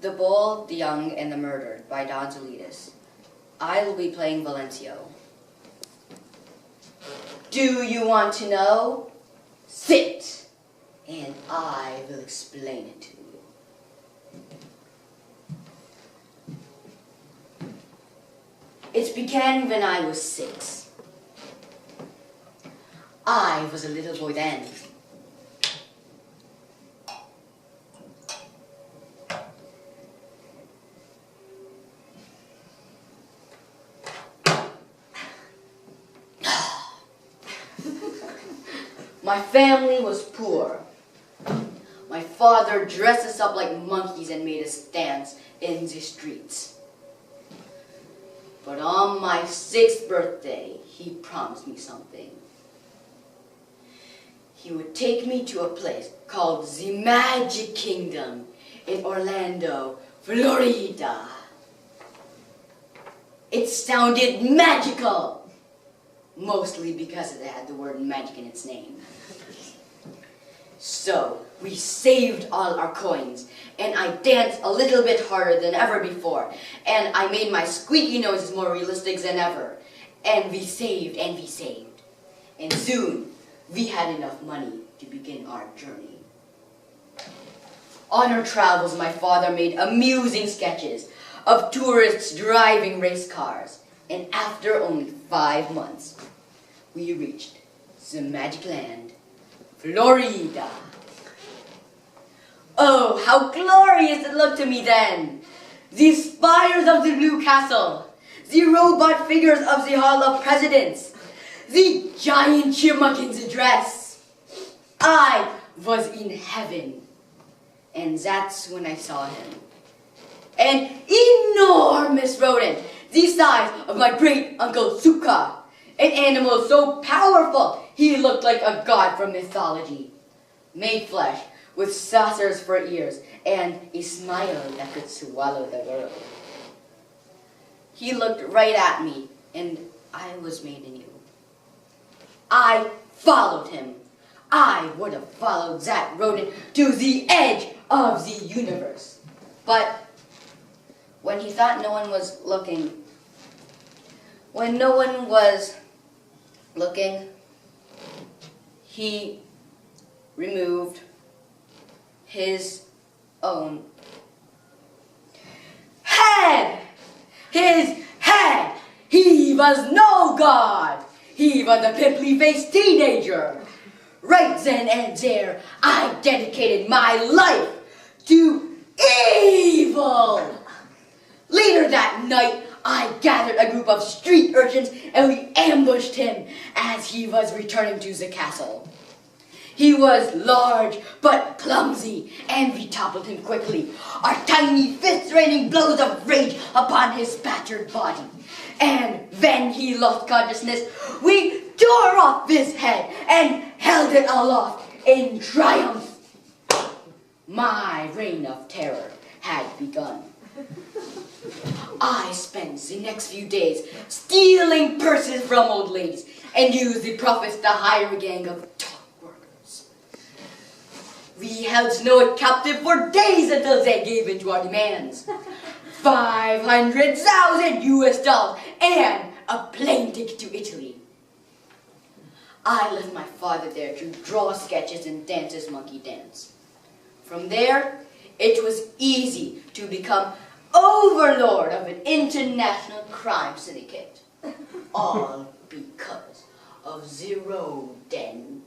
The Bold, the Young, and the Murdered by Don Zolidis. I will be playing Valencio. Do you want to know? Sit, and I will explain it to you. It began when I was 6. I was a little boy then. My family was poor. My father dressed us up like monkeys and made us dance in the streets. But on my 6th birthday, he promised me something. He would take me to a place called the Magic Kingdom in Orlando, Florida. It sounded magical, mostly because it had the word magic in its name. So, we saved all our coins, and I danced a little bit harder than ever before, and I made my squeaky noises more realistic than ever. And we saved, and we saved. And soon, we had enough money to begin our journey. On our travels, my father made amusing sketches of tourists driving race cars, and after only 5 months, we reached the magic land, Florida. Oh, how glorious it looked to me then! The spires of the Blue Castle, the robot figures of the Hall of Presidents, the giant chipmunk in the dress. I was in heaven, and that's when I saw him. An enormous rodent, the size of my great-uncle Suka. An animal so powerful, he looked like a god from mythology. Made flesh, with saucers for ears, and a smile that could swallow the world. He looked right at me, and I was made anew. I followed him. I would have followed that rodent to the edge of the universe. But when he thought no one was looking, he removed his own head. His head! He was no god! He was a pimply-faced teenager. Right then and there, I dedicated my life to evil. Later that night, I gathered a group of street urchins and we ambushed him as he was returning to the castle. He was large but clumsy, and we toppled him quickly, our tiny fists raining blows of rage upon his battered body. And when he lost consciousness, we tore off his head and held it aloft in triumph. My reign of terror had begun. I spent the next few days stealing purses from old ladies and used the profits to hire a gang of dog workers. We held Snow captive for days until they gave in to our demands. $500,000 US and a plane ticket to Italy. I left my father there to draw sketches and dance his monkey dance. From there, it was easy to become overlord of an international crime syndicate. All because of the rodent.